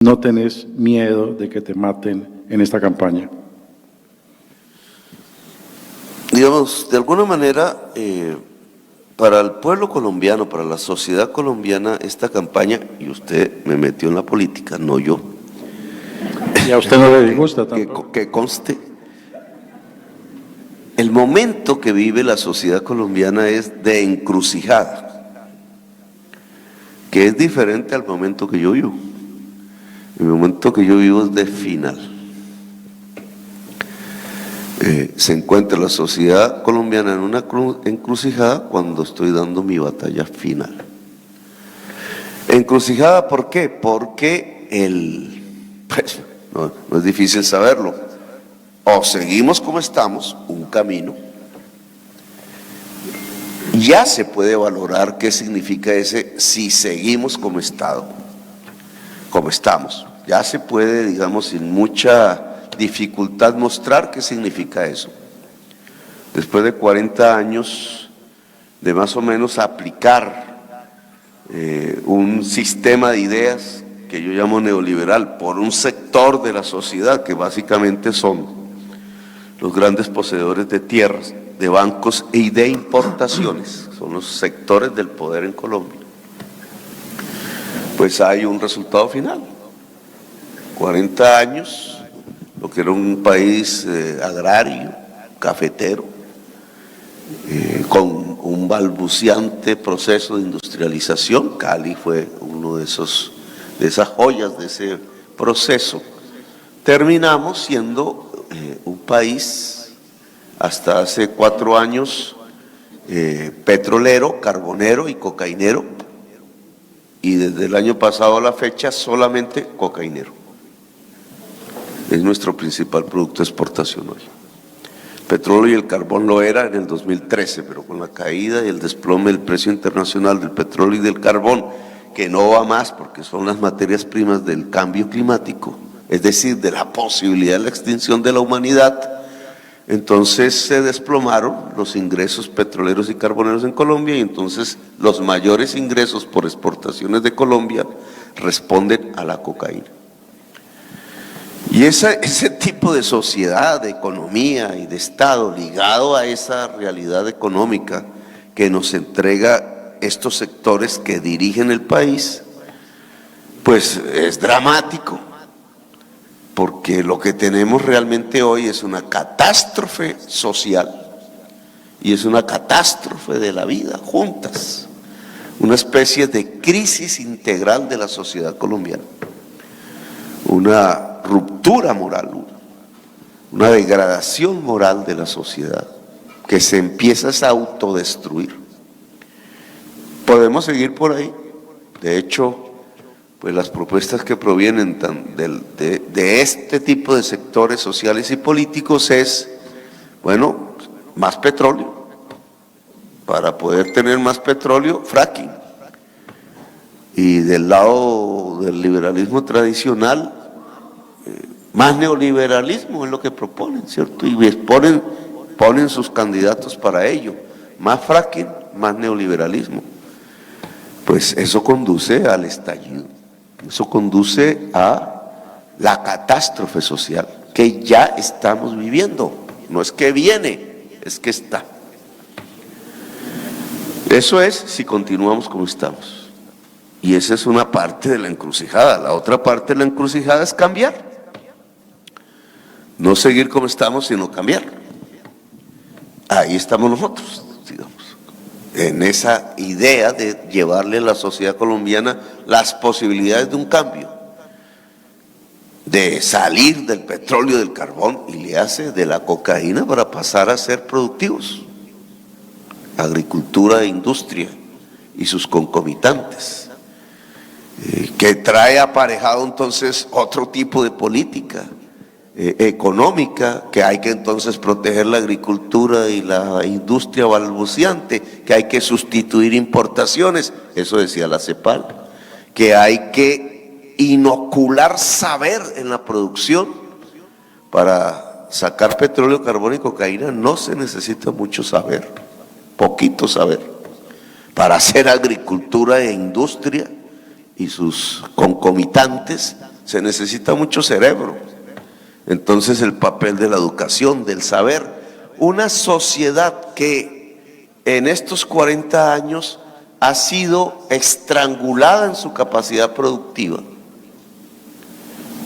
¿No tenés miedo de que te maten en esta campaña? Digamos, de alguna manera, para el pueblo colombiano, para la sociedad colombiana, esta campaña, y usted me metió en la política, no yo. ¿Y a usted no le disgusta tampoco? Que conste, el momento que vive la sociedad colombiana es de encrucijada, que es diferente al momento que yo vivo. El momento que yo vivo es de final. Se encuentra la sociedad colombiana en una encrucijada cuando estoy dando mi batalla final. Encrucijada, ¿por qué? Porque pues, no es difícil saberlo. O seguimos como estamos, un camino. Ya se puede valorar qué significa ese si seguimos como estamos. Ya se puede, digamos, sin mucha dificultad mostrar qué significa eso. Después de 40 años de más o menos aplicar un sistema de ideas que yo llamo neoliberal por un sector de la sociedad que básicamente son los grandes poseedores de tierras, de bancos y de importaciones, son los sectores del poder en Colombia. Pues hay un resultado final. 40 años, lo que era un país agrario, cafetero, con un balbuceante proceso de industrialización. Cali fue uno de esas joyas de ese proceso. Terminamos siendo un país, hasta hace 4 años, petrolero, carbonero y cocainero, y desde el año pasado a la fecha solamente cocainero. Es nuestro principal producto de exportación hoy. El petróleo y el carbón lo era en el 2013, pero con la caída y el desplome del precio internacional del petróleo y del carbón, que no va más porque son las materias primas del cambio climático, es decir, de la posibilidad de la extinción de la humanidad, entonces se desplomaron los ingresos petroleros y carboneros en Colombia, y entonces los mayores ingresos por exportaciones de Colombia responden a la cocaína. Y ese tipo de sociedad, de economía y de Estado ligado a esa realidad económica que nos entrega estos sectores que dirigen el país, pues es dramático, porque lo que tenemos realmente hoy es una catástrofe social y es una catástrofe de la vida juntas, una especie de crisis integral de la sociedad colombiana, una ruptura moral, una degradación moral de la sociedad que se empieza a autodestruir. Podemos seguir por ahí. De hecho, pues las propuestas que provienen de este tipo de sectores sociales y políticos es, bueno, más petróleo. Para poder tener más petróleo, fracking. Y del lado del liberalismo tradicional, más neoliberalismo es lo que proponen, ¿cierto? Y ponen sus candidatos para ello. Más fracking, más neoliberalismo. Pues eso conduce al estallido. Eso conduce a la catástrofe social que ya estamos viviendo. No es que viene, es que está. Eso es si continuamos como estamos. Y esa es una parte de la encrucijada. La otra parte de la encrucijada es cambiar. No seguir como estamos, sino cambiar. Ahí estamos nosotros, digamos, en esa idea de llevarle a la sociedad colombiana las posibilidades de un cambio, de salir del petróleo, del carbón, y le hace de la cocaína para pasar a ser productivos. Agricultura e industria y sus concomitantes, que trae aparejado entonces otro tipo de política económica, que hay que entonces proteger la agricultura y la industria balbuceante, que hay que sustituir importaciones, eso decía la CEPAL, que hay que inocular saber en la producción. Para sacar petróleo, carbón y cocaína no se necesita mucho saber, poquito saber. Para hacer agricultura e industria y sus concomitantes se necesita mucho cerebro. Entonces el papel de la educación, del saber, una sociedad que en estos 40 años ha sido estrangulada en su capacidad productiva,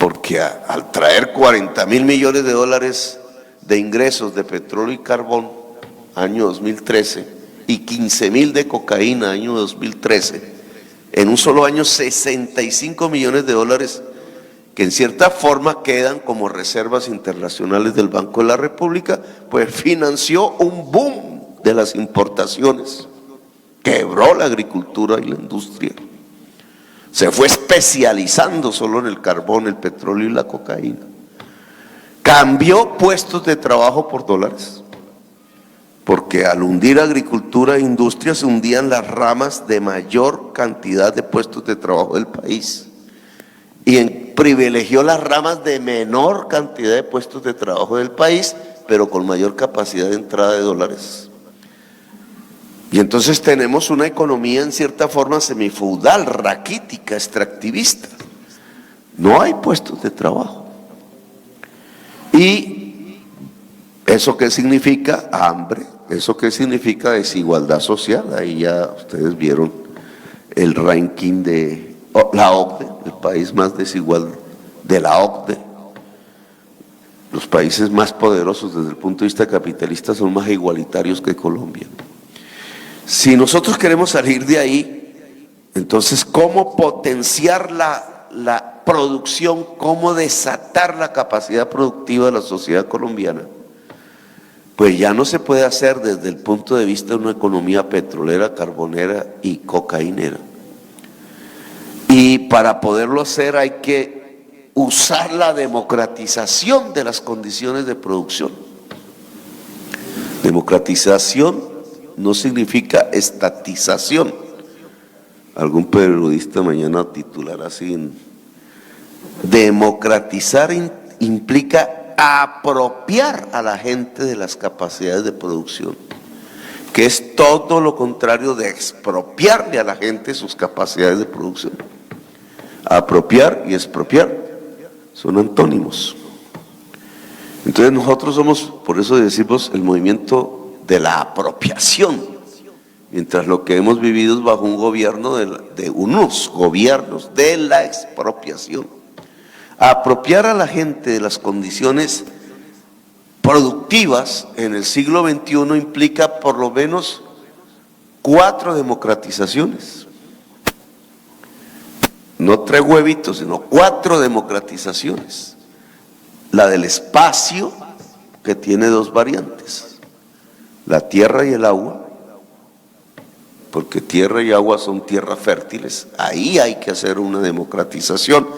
porque al traer 40.000 millones de dólares de ingresos de petróleo y carbón, año 2013, y 15.000 de cocaína, año 2013, en un solo año 65 millones de dólares que en cierta forma quedan como reservas internacionales del Banco de la República, pues financió un boom de las importaciones, quebró la agricultura y la industria, se fue especializando solo en el carbón, el petróleo y la cocaína, cambió puestos de trabajo por dólares, porque al hundir agricultura e industria se hundían las ramas de mayor cantidad de puestos de trabajo del país y privilegió las ramas de menor cantidad de puestos de trabajo del país, pero con mayor capacidad de entrada de dólares. Y entonces tenemos una economía en cierta forma semifeudal, raquítica, extractivista. No hay puestos de trabajo. ¿Y eso qué significa? Hambre. ¿Eso qué significa? Desigualdad social. Ahí ya ustedes vieron el ranking de la OCDE, el país más desigual de la OCDE. Los países más poderosos desde el punto de vista capitalista son más igualitarios que Colombia. Si nosotros queremos salir de ahí, entonces ¿cómo potenciar la producción? ¿Cómo desatar la capacidad productiva de la sociedad colombiana? Pues ya no se puede hacer desde el punto de vista de una economía petrolera, carbonera y cocainera. Y para poderlo hacer hay que usar la democratización de las condiciones de producción. Democratización no significa estatización. Algún periodista mañana titulará así: democratizar implica apropiar a la gente de las capacidades de producción, que es todo lo contrario de expropiarle a la gente sus capacidades de producción. Apropiar y expropiar son antónimos. Entonces nosotros somos, por eso decimos, el movimiento de la apropiación, mientras lo que hemos vivido es bajo un gobierno de unos gobiernos de la expropiación. Apropiar a la gente de las condiciones productivas en el siglo XXI implica por lo menos 4 democratizaciones. No 3 huevitos, sino 4 democratizaciones. La del espacio, que tiene 2 variantes: la tierra y el agua, porque tierra y agua son tierras fértiles. Ahí hay que hacer una democratización.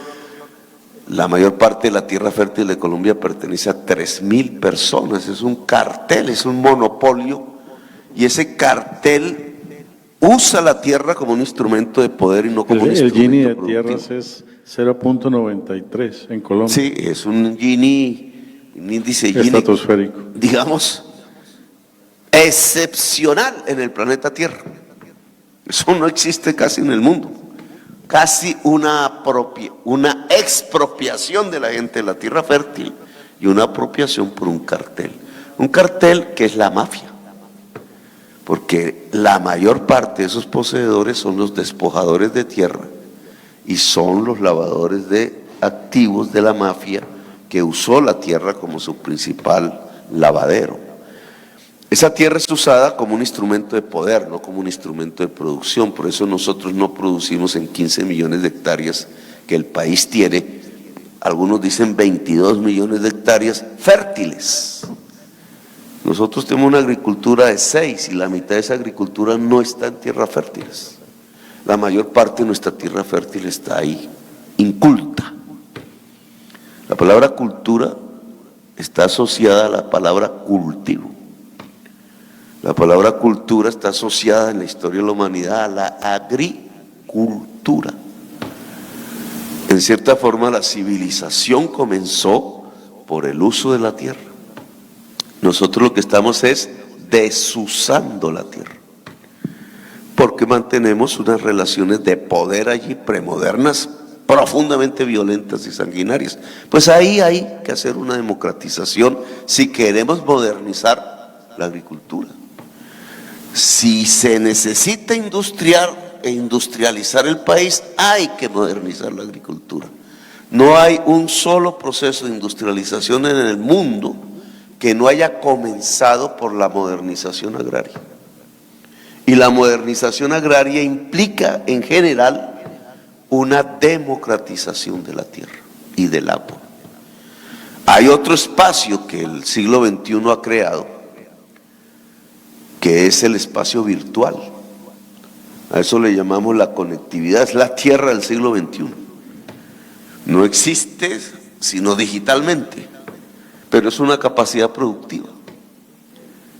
La mayor parte de la tierra fértil de Colombia pertenece a 3.000 personas, es un cartel, es un monopolio, y ese cartel usa la tierra como un instrumento de poder y no como un instrumento Gini de productivo. tierras es 0.93 en Colombia. Sí, es un Gini, un índice Gini, estratosférico, digamos, excepcional en el planeta Tierra. Eso no existe casi en el mundo. Casi una expropiación de la gente de la tierra fértil y una apropiación por un cartel que es la mafia, porque la mayor parte de esos poseedores son los despojadores de tierra y son los lavadores de activos de la mafia que usó la tierra como su principal lavadero. Esa tierra es usada como un instrumento de poder, no como un instrumento de producción. Por eso nosotros no producimos en 15 millones de hectáreas que el país tiene. Algunos dicen 22 millones de hectáreas fértiles. Nosotros tenemos una agricultura de 6 y la mitad de esa agricultura no está en tierras fértiles. La mayor parte de nuestra tierra fértil está ahí, inculta. La palabra cultura está asociada a la palabra cultivo. La palabra cultura está asociada en la historia de la humanidad a la agricultura. En cierta forma, la civilización comenzó por el uso de la tierra. Nosotros lo que estamos es desusando la tierra, porque mantenemos unas relaciones de poder allí premodernas, profundamente violentas y sanguinarias. Pues ahí hay que hacer una democratización si queremos modernizar la agricultura. Si se necesita industrializar el país, hay que modernizar la agricultura. No hay un solo proceso de industrialización en el mundo que no haya comenzado por la modernización agraria. Y la modernización agraria implica, en general, una democratización de la tierra y del agua. Hay otro espacio que el siglo XXI ha creado, que es el espacio virtual. A eso le llamamos la conectividad, es la tierra del siglo XXI. No existe sino digitalmente, pero es una capacidad productiva.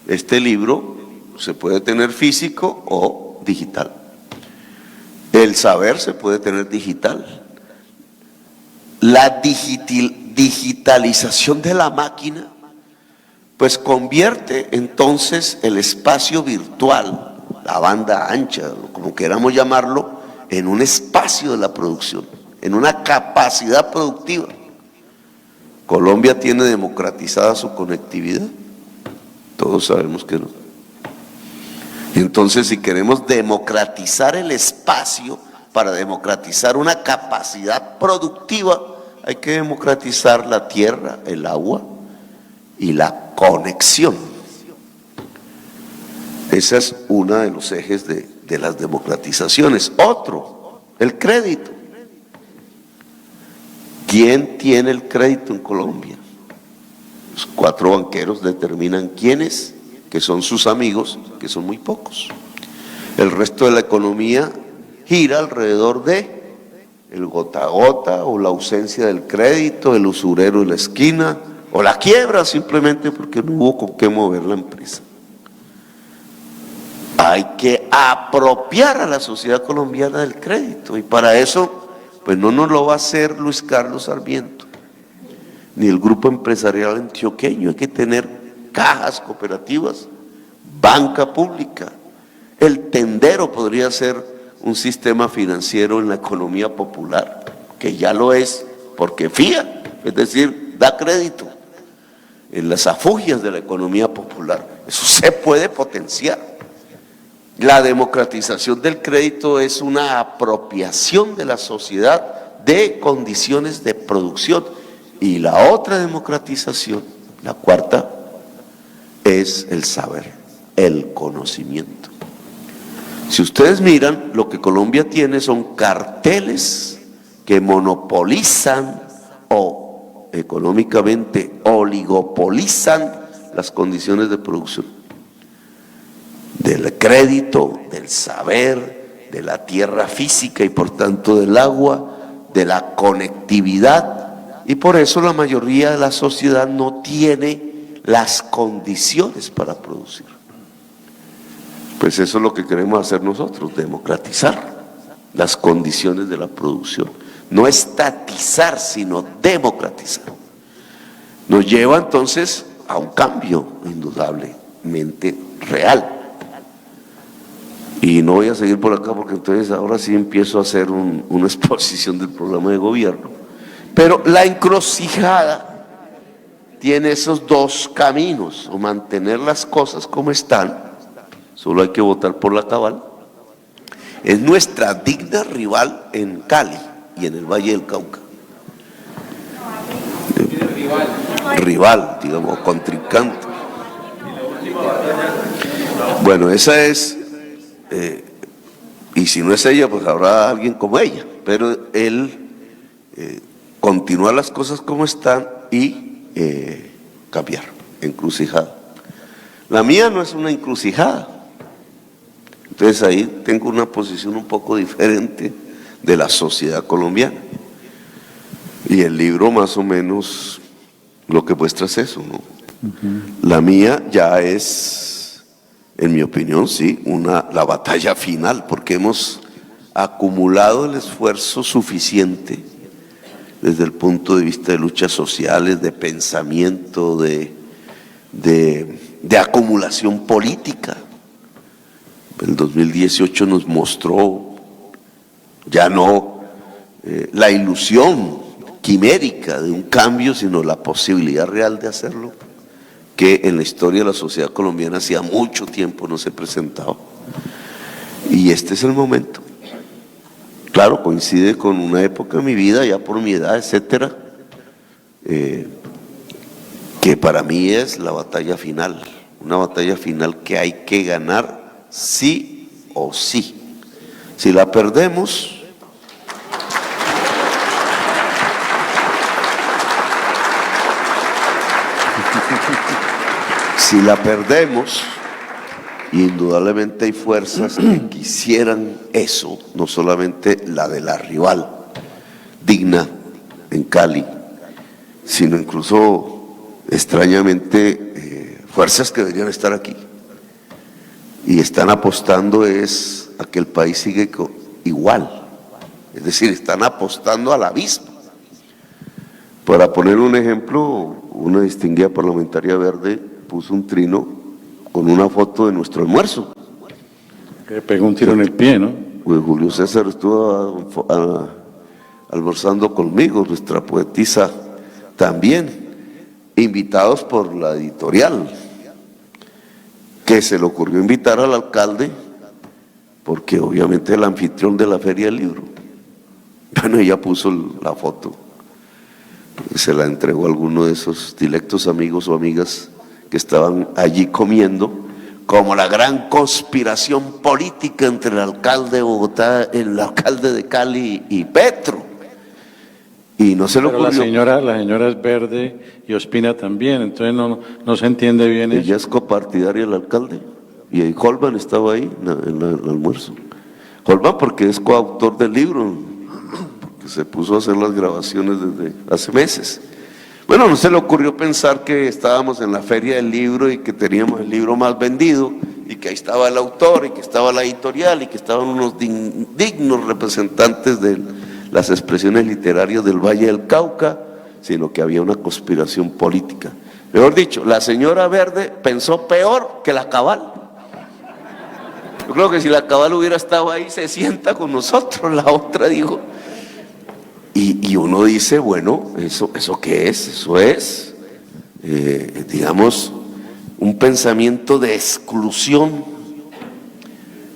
Este libro se puede tener físico o digital. El saber se puede tener digital. La digitalización de la máquina, pues convierte entonces el espacio virtual, la banda ancha, como queramos llamarlo, en un espacio de la producción, en una capacidad productiva. Colombia tiene democratizada su conectividad, todos sabemos que no. Entonces, si queremos democratizar el espacio, para democratizar una capacidad productiva, hay que democratizar la tierra, el agua y la conexión. Ese es uno de los ejes de las democratizaciones. Otro, el crédito. ¿Quién tiene el crédito en Colombia? Los 4 banqueros determinan quiénes, que son sus amigos, que son muy pocos. El resto de la economía gira alrededor de el gota a gota o la ausencia del crédito, el usurero en la esquina o la quiebra simplemente porque no hubo con qué mover la empresa. Hay que apropiar a la sociedad colombiana del crédito y para eso pues no nos lo va a hacer Luis Carlos Sarmiento ni el grupo empresarial antioqueño. Hay que tener cajas cooperativas, banca pública. El tendero podría ser un sistema financiero en la economía popular, que ya lo es, porque fía, es decir, da crédito en las afugias de la economía popular. Eso se puede potenciar. La democratización del crédito es una apropiación de la sociedad de condiciones de producción. Y la otra democratización, la cuarta, es el saber, el conocimiento. Si ustedes miran, lo que Colombia tiene son carteles que monopolizan o económicamente oligopolizan las condiciones de producción. Del crédito, del saber, de la tierra física y por tanto del agua, de la conectividad. Y por eso la mayoría de la sociedad no tiene las condiciones para producir. Pues eso es lo que queremos hacer nosotros, democratizar las condiciones de la producción. No estatizar, sino democratizar. Nos lleva entonces a un cambio indudablemente real. Y no voy a seguir por acá porque entonces ahora sí empiezo a hacer una exposición del programa de gobierno. Pero la encrucijada tiene esos dos caminos, o mantener las cosas como están, solo hay que votar por la cabal. Es nuestra digna rival en Cali y en el Valle del Cauca. Rival, digamos, contrincante. Bueno, esa es, y si no es ella, pues habrá alguien como ella, pero él continúa las cosas como están y cambiar, encrucijada. La mía no es una encrucijada. Entonces ahí tengo una posición un poco diferente de la sociedad colombiana. Y el libro más o menos lo que muestra es eso, ¿no? La mía ya es, en mi opinión, sí, la batalla final, porque hemos acumulado el esfuerzo suficiente desde el punto de vista de luchas sociales, de pensamiento, de acumulación política. El 2018 nos mostró ya no la ilusión quimérica de un cambio, sino la posibilidad real de hacerlo, que en la historia de la sociedad colombiana hacía mucho tiempo no se presentaba. Y este es el momento. Claro, coincide con una época de mi vida, ya por mi edad, etcétera, que para mí es la batalla final, una batalla final que hay que ganar sí o sí. Si la perdemos, indudablemente hay fuerzas que quisieran eso, no solamente la de la rival digna en Cali, sino incluso extrañamente fuerzas que deberían estar aquí y están apostando es a que el país sigue igual, es decir, están apostando al abismo. Para poner un ejemplo, una distinguida parlamentaria verde puso un trino con una foto de nuestro almuerzo. Que pegó un tiro en el pie, ¿no? Pues Julio César estuvo almorzando conmigo, nuestra poetisa también, invitados por la editorial, que se le ocurrió invitar al alcalde, porque obviamente el anfitrión de la Feria del Libro. Bueno, ella puso la foto, se la entregó a alguno de esos dilectos amigos o amigas que estaban allí comiendo, como la gran conspiración política entre el alcalde de Bogotá, el alcalde de Cali y Petro. Y no se le ocurrió. La señora es verde y Ospina también, entonces no se entiende bien eso. Ella es copartidaria del alcalde y Holman estaba ahí en el almuerzo. Holman porque es coautor del libro, porque se puso a hacer las grabaciones desde hace meses. Bueno, no se le ocurrió pensar que estábamos en la Feria del Libro y que teníamos el libro más vendido y que ahí estaba el autor y que estaba la editorial y que estaban unos dignos representantes de las expresiones literarias del Valle del Cauca, sino que había una conspiración política. Mejor dicho, la señora Verde pensó peor que la Cabal. Yo creo que si la Cabal hubiera estado ahí, se sienta con nosotros. La otra dijo. Y uno dice, bueno, ¿eso qué es? Eso es, digamos, un pensamiento de exclusión.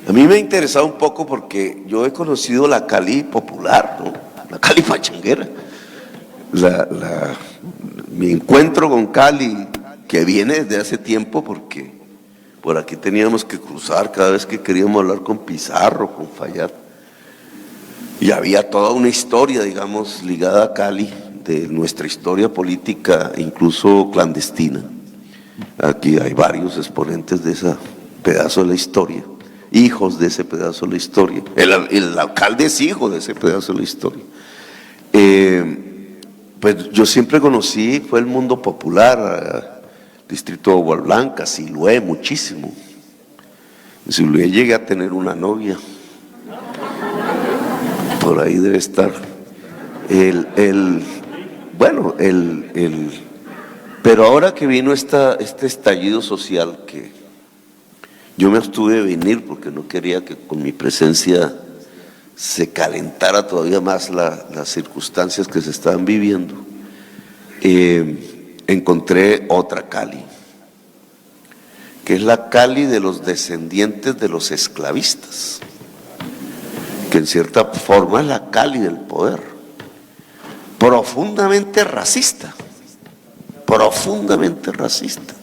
A mí me ha interesado un poco porque yo he conocido la Cali popular, ¿no? La Cali pachanguera. Mi encuentro con Cali, que viene desde hace tiempo, porque por aquí teníamos que cruzar cada vez que queríamos hablar con Pizarro, con Fayad. Y había toda una historia, digamos, ligada a Cali, de nuestra historia política, incluso clandestina. Aquí hay varios exponentes de ese pedazo de la historia, hijos de ese pedazo de la historia. El alcalde es hijo de ese pedazo de la historia. Pues yo siempre conocí, fue el mundo popular, distrito de Agua Blanca, Siloé, muchísimo. En Siloé llegué a tener una novia. Por ahí debe estar. Pero ahora que vino este estallido social, que yo me abstuve de venir porque no quería que con mi presencia se calentara todavía más las circunstancias que se estaban viviendo, encontré otra Cali, que es la Cali de los descendientes de los esclavistas, que en cierta forma es la Cali del poder, profundamente racista, profundamente racista.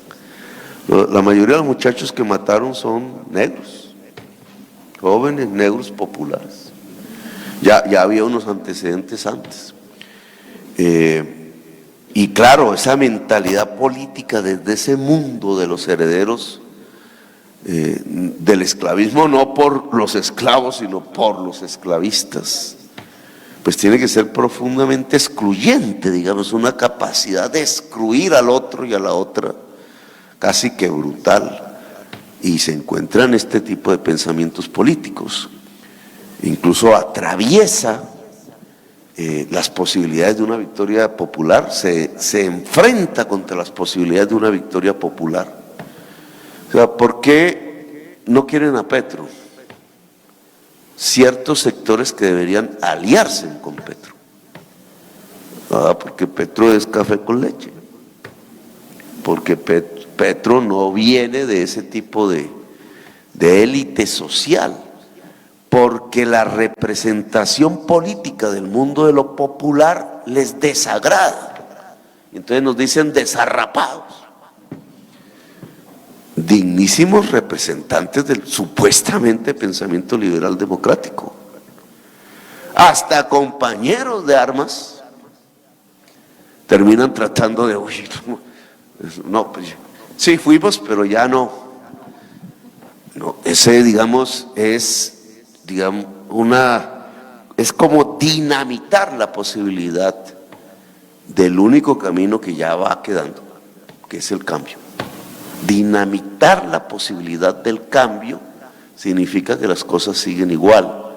La mayoría de los muchachos que mataron son negros, jóvenes negros populares. Ya había unos antecedentes antes. Y claro, esa mentalidad política desde ese mundo de los herederos del esclavismo, no por los esclavos, sino por los esclavistas, pues tiene que ser profundamente excluyente, digamos, una capacidad de excluir al otro y a la otra, casi que brutal, y se encuentran este tipo de pensamientos políticos. Incluso atraviesa las posibilidades de una victoria popular, se enfrenta contra las posibilidades de una victoria popular. O sea, ¿por qué no quieren a Petro? ciertos sectores que deberían aliarse con Petro. Porque Petro es café con leche. Porque Petro no viene de ese tipo de élite social. Porque la representación política del mundo de lo popular les desagrada. Entonces nos dicen desarrapados. Dignísimos representantes del supuestamente pensamiento liberal democrático. Hasta compañeros de armas terminan tratando de, uy, no, pues, sí fuimos, pero ya no. No, ese, digamos, es como dinamitar la posibilidad del único camino que ya va quedando, que es el cambio. Dinamitar la posibilidad del cambio significa que las cosas siguen igual,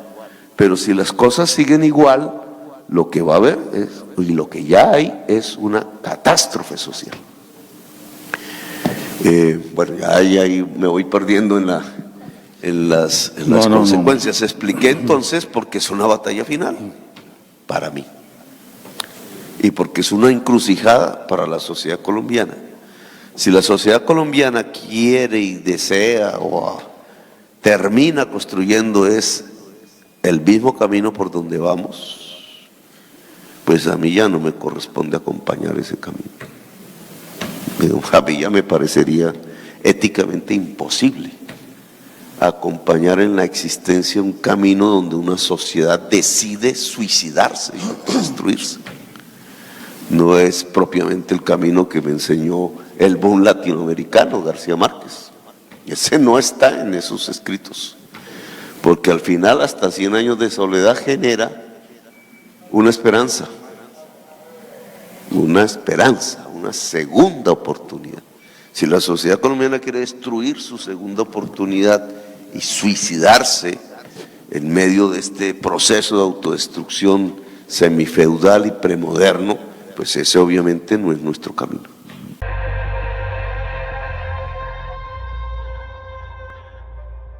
pero si las cosas siguen igual, lo que va a haber y lo que ya hay es una catástrofe social. Bueno, ya ahí me voy perdiendo en las consecuencias. Expliqué entonces porque es una batalla final para mí y porque es una encrucijada para la sociedad colombiana. Si la sociedad colombiana quiere y desea o termina construyendo el mismo camino por donde vamos, pues a mí ya no me corresponde acompañar ese camino. A mí ya me parecería éticamente imposible acompañar en la existencia un camino donde una sociedad decide suicidarse y autodestruirse. No es propiamente el camino que me enseñó el boom latinoamericano, García Márquez. Ese no está en esos escritos, porque al final hasta 100 años de soledad genera una esperanza, una segunda oportunidad. Si la sociedad colombiana quiere destruir su segunda oportunidad y suicidarse en medio de este proceso de autodestrucción semifeudal y premoderno, pues ese obviamente no es nuestro camino.